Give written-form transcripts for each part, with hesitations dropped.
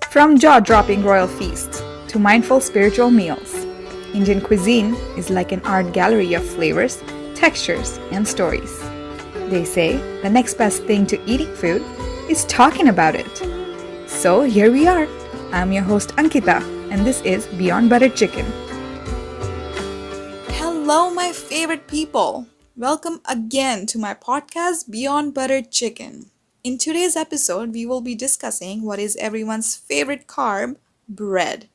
From jaw-dropping royal feasts to mindful spiritual meals, Indian cuisine is like an art gallery of flavors, textures, and stories. They say the next best thing to eating food is talking about it. So here we are. I'm your host Ankita, and this is Beyond Butter Chicken. Hello, my favorite people. Welcome again to my podcast Beyond Butter Chicken. In today's episode, we will be discussing what is everyone's favorite carb, bread.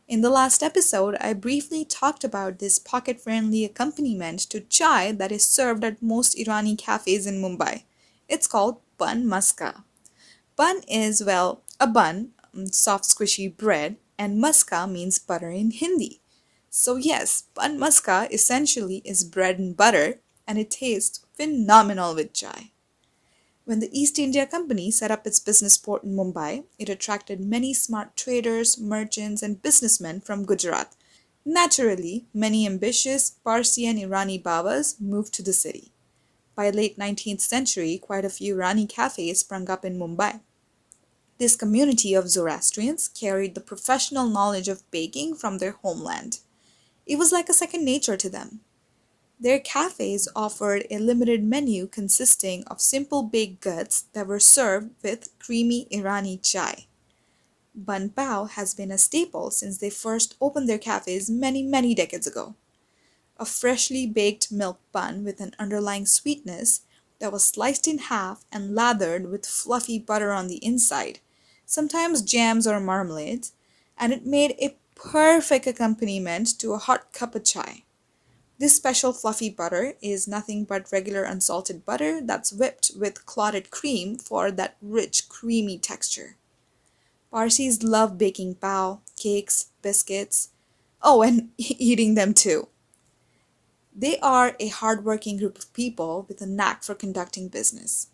In the last episode, I briefly talked about this pocket-friendly accompaniment to chai that is served at most Irani cafes in Mumbai. It's called bun maska. Bun is, well, a bun, soft squishy bread, and maska means butter in Hindi. So yes, bun maska essentially is bread and butter, and it tastes phenomenal with chai. When the East India Company set up its business port in Mumbai, it attracted many smart traders, merchants, and businessmen from Gujarat. Naturally, many ambitious Parsi and Irani Babas moved to the city. By late 19th century, quite a few Irani cafes sprung up in Mumbai. This community of Zoroastrians carried the professional knowledge of baking from their homeland. It was like a second nature to them. Their cafes offered a limited menu consisting of simple baked goods that were served with creamy Irani chai. Bun pao has been a staple since they first opened their cafes many decades ago. A freshly baked milk bun with an underlying sweetness that was sliced in half and lathered with fluffy butter on the inside, sometimes jams or marmalades, and it made a perfect accompaniment to a hot cup of chai. This special fluffy butter is nothing but regular unsalted butter that's whipped with clotted cream for that rich, creamy texture. Parsis love baking pao, cakes, biscuits, and eating them too. They are a hardworking group of people with a knack for conducting business.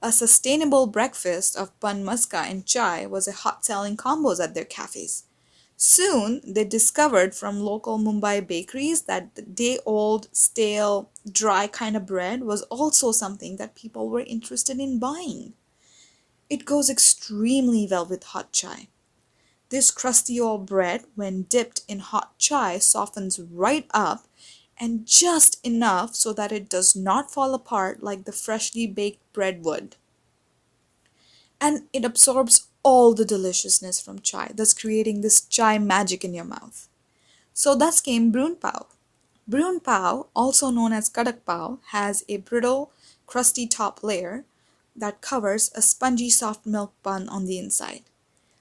A sustainable breakfast of bun maska and chai was a hot-selling combos at their cafes. Soon, they discovered from local Mumbai bakeries that the day-old, stale, dry kind of bread was also something that people were interested in buying. It goes extremely well with hot chai. This crusty old bread, when dipped in hot chai, softens right up and just enough so that it does not fall apart like the freshly baked bread would. And it absorbs all the deliciousness from chai, thus creating this chai magic in your mouth. So thus came Brun Pao. Brun Pao, also known as Kadak Pao, has a brittle, crusty top layer that covers a spongy soft milk bun on the inside.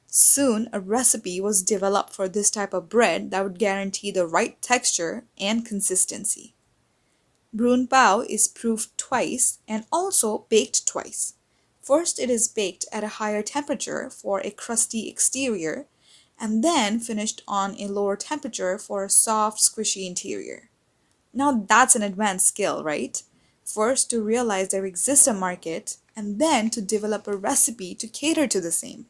Soon, a recipe was developed for this type of bread that would guarantee the right texture and consistency. Brun Pao is proofed twice and also baked twice. First, it is baked at a higher temperature for a crusty exterior, and then finished on a lower temperature for a soft, squishy interior. Now that's an advanced skill, right? First, to realize there exists a market, and then to develop a recipe to cater to the same.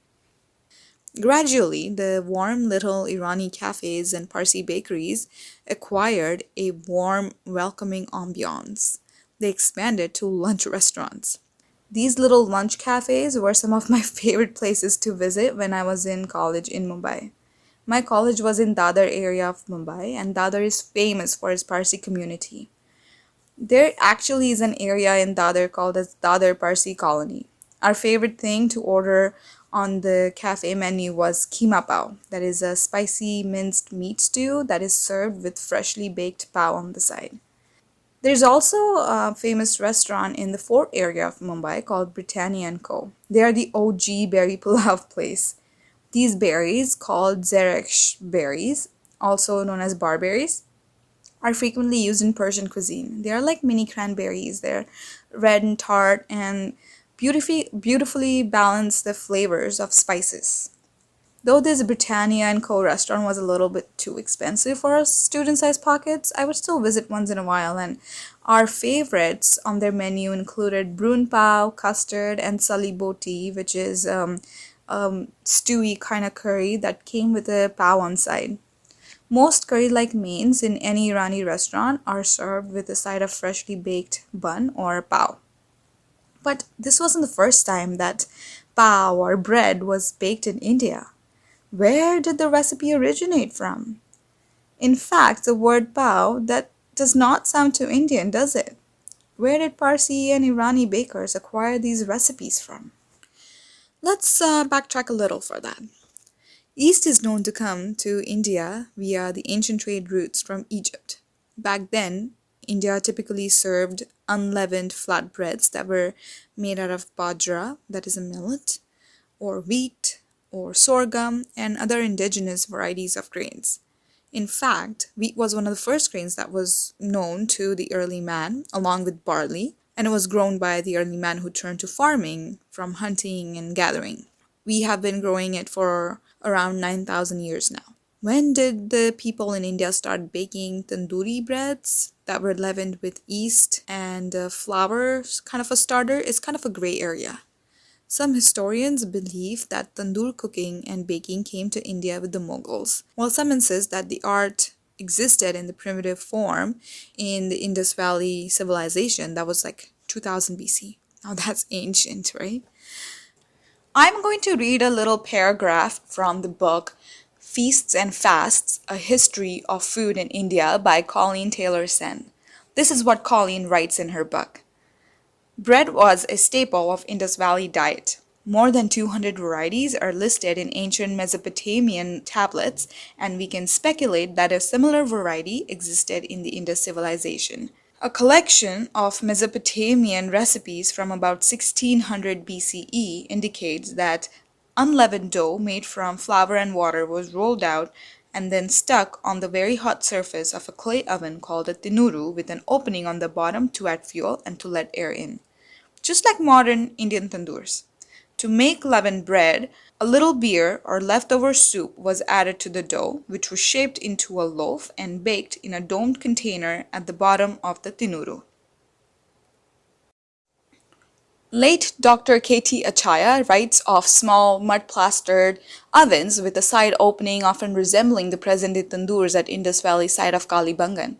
Gradually, the warm little Irani cafes and Parsi bakeries acquired a warm, welcoming ambiance. They expanded to lunch restaurants. These little lunch cafes were some of my favorite places to visit when I was in college in Mumbai. My college was in Dadar area of Mumbai, and Dadar is famous for its Parsi community. There actually is an area in Dadar called as Dadar Parsi Colony. Our favorite thing to order on the cafe menu was keema pao, that is a spicy minced meat stew that is served with freshly baked pao on the side. There's also a famous restaurant in the Fort area of Mumbai called Britannia & Co. They are the OG berry pulao place. These berries, called zereksh berries, also known as barberries, are frequently used in Persian cuisine. They are like mini cranberries. They're red and tart and beautifully balance the flavors of spices. Though this Britannia & Co. restaurant was a little bit too expensive for our student-sized pockets, I would still visit once in a while, and our favorites on their menu included Brun Pao, custard, and Sali Boti, which is stewy kind of curry that came with a pao on side. Most curry-like mains in any Irani restaurant are served with a side of freshly baked bun or pao. But this wasn't the first time that pao or bread was baked in India. Where did the recipe originate from? In fact, the word pao, that does not sound too Indian, does it? Where did Parsi and Irani bakers acquire these recipes from? Let's backtrack a little for that. Yeast is known to come to India via the ancient trade routes from Egypt. Back then, India typically served unleavened flatbreads that were made out of bajra, that is a millet, or wheat, or sorghum, and other indigenous varieties of grains. In fact, wheat was one of the first grains that was known to the early man, along with barley, and it was grown by the early man who turned to farming from hunting and gathering. We have been growing it for around 9,000 years now. When did the people in India start baking tandoori breads that were leavened with yeast and flour, kind of a starter? It's kind of a gray area. Some historians believe that tandoor cooking and baking came to India with the Mughals, while some insist that the art existed in the primitive form in the Indus Valley civilization that was like 2000 BC. Now that's ancient, right? I'm going to read a little paragraph from the book Feasts and Fasts, A History of Food in India by Colleen Taylor Sen. This is what Colleen writes in her book. Bread was a staple of Indus Valley diet. More than 200 varieties are listed in ancient Mesopotamian tablets, and we can speculate that a similar variety existed in the Indus civilization. A collection of Mesopotamian recipes from about 1600 BCE indicates that unleavened dough made from flour and water was rolled out and then stuck on the very hot surface of a clay oven called a tinuru with an opening on the bottom to add fuel and to let air in, just like modern Indian tandoors. To make leavened bread, a little beer or leftover soup was added to the dough, which was shaped into a loaf and baked in a domed container at the bottom of the tinuru. Late Dr. K.T. Achaya writes of small mud-plastered ovens with a side opening often resembling the present-day tandoors at Indus Valley site of Kalibangan.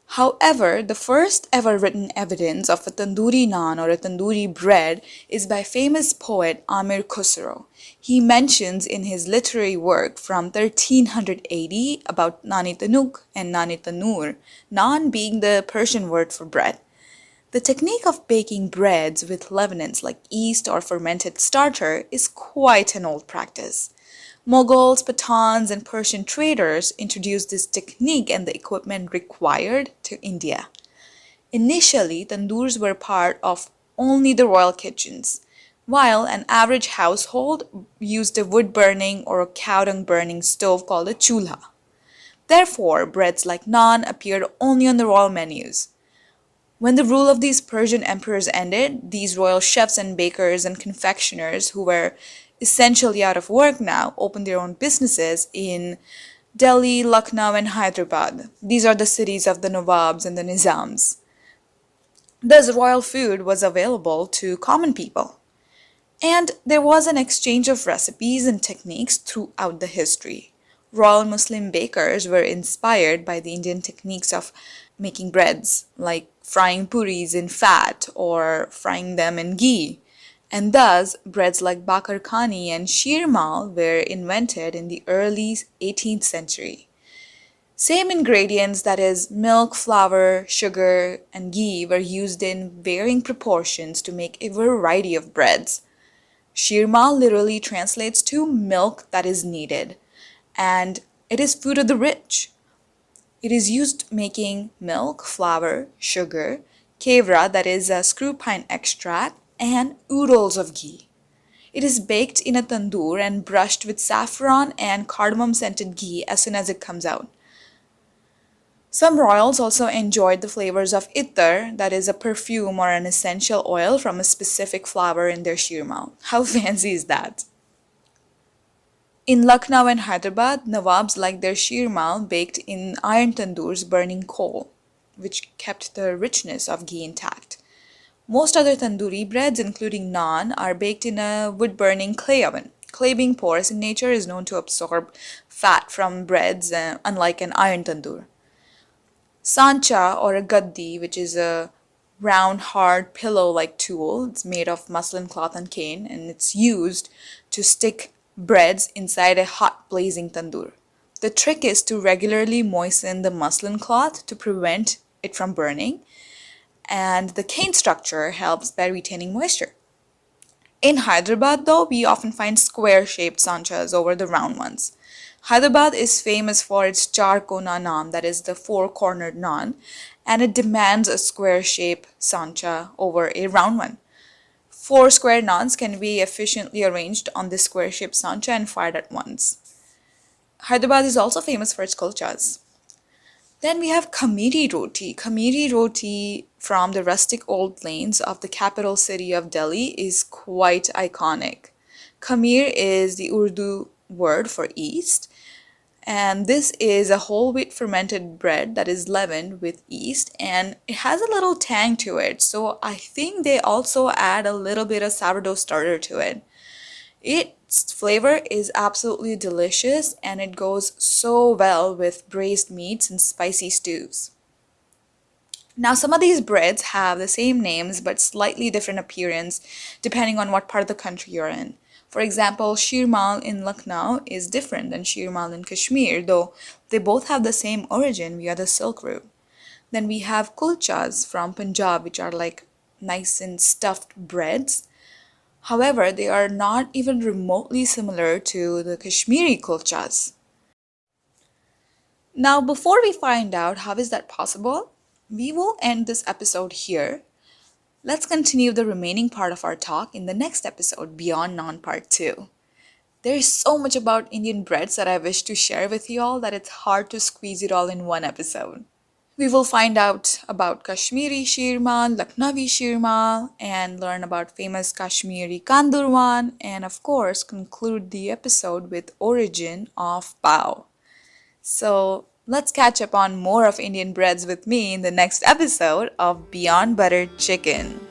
However, the first ever written evidence of a tandoori naan or a tandoori bread is by famous poet Amir Khusro. He mentions in his literary work from 1380 about nani tanuk and nani tanur, naan being the Persian word for bread. The technique of baking breads with leavenants like yeast or fermented starter is quite an old practice. Mughals, Pathans, and Persian traders introduced this technique and the equipment required to India. Initially, tandoors were part of only the royal kitchens, while an average household used a wood-burning or a cow-dung-burning stove called a chulha. Therefore, breads like naan appeared only on the royal menus. When the rule of these Persian emperors ended, these royal chefs and bakers and confectioners who were essentially out of work now opened their own businesses in Delhi, Lucknow, and Hyderabad. These are the cities of the Nawabs and the Nizams. Thus, royal food was available to common people. And there was an exchange of recipes and techniques throughout the history. Royal Muslim bakers were inspired by the Indian techniques of making breads, like frying puris in fat or frying them in ghee. And thus, breads like baqarkhani and sheermal were invented in the early 18th century. Same ingredients, that is, milk, flour, sugar, and ghee, were used in varying proportions to make a variety of breads. Sheermal literally translates to milk that is needed, and it is food of the rich. It is used making milk, flour, sugar, kevra, that is a screw pine extract, and oodles of ghee. It is baked in a tandoor and brushed with saffron and cardamom scented ghee as soon as it comes out. Some royals also enjoyed the flavors of ittar, that is a perfume or an essential oil from a specific flower in their sheermal. How fancy is that? In Lucknow and Hyderabad, Nawabs liked their sheermal baked in iron tandoors burning coal, which kept the richness of ghee intact. Most other tandoori breads, including naan, are baked in a wood-burning clay oven. Clay, being porous in nature, is known to absorb fat from breads, unlike an iron tandoor. Sancha, or a gaddi, which is a round, hard, pillow-like tool. It's made of muslin cloth and cane, and it's used to stick breads inside a hot blazing tandoor. The trick is to regularly moisten the muslin cloth to prevent it from burning, and the cane structure helps by retaining moisture. In Hyderabad, though, we often find square shaped sanchas over the round ones. Hyderabad is famous for its char kona naan, that is the four cornered naan, and it demands a square shaped sancha over a round one. Four square naans can be efficiently arranged on this square shaped sancha and fired at once. Hyderabad is also famous for its kulchas. Then we have Khamiri roti. Khamiri roti from the rustic old lanes of the capital city of Delhi is quite iconic. Khamir is the Urdu word for yeast, and this is a whole wheat fermented bread that is leavened with yeast, and it has a little tang to it. So I think they also add a little bit of sourdough starter to it. Its flavor is absolutely delicious and it goes so well with braised meats and spicy stews. Now, some of these breads have the same names but slightly different appearance depending on what part of the country you're in. For example, sheermal in Lucknow is different than sheermal in Kashmir, though they both have the same origin via the Silk Route. Then we have kulchas from Punjab, which are like nice and stuffed breads. However, they are not even remotely similar to the Kashmiri kulchas. Now, before we find out how is that possible, we will end this episode here. Let's continue the remaining part of our talk in the next episode, Beyond Naan Part 2. There's so much about Indian breads that I wish to share with you all that it's hard to squeeze it all in one episode. We will find out about Kashmiri sheermal, Lucknowi sheermal, and learn about famous Kashmiri kandurwan, and of course conclude the episode with origin of pao. So let's catch up on more of Indian breads with me in the next episode of Beyond Buttered Chicken.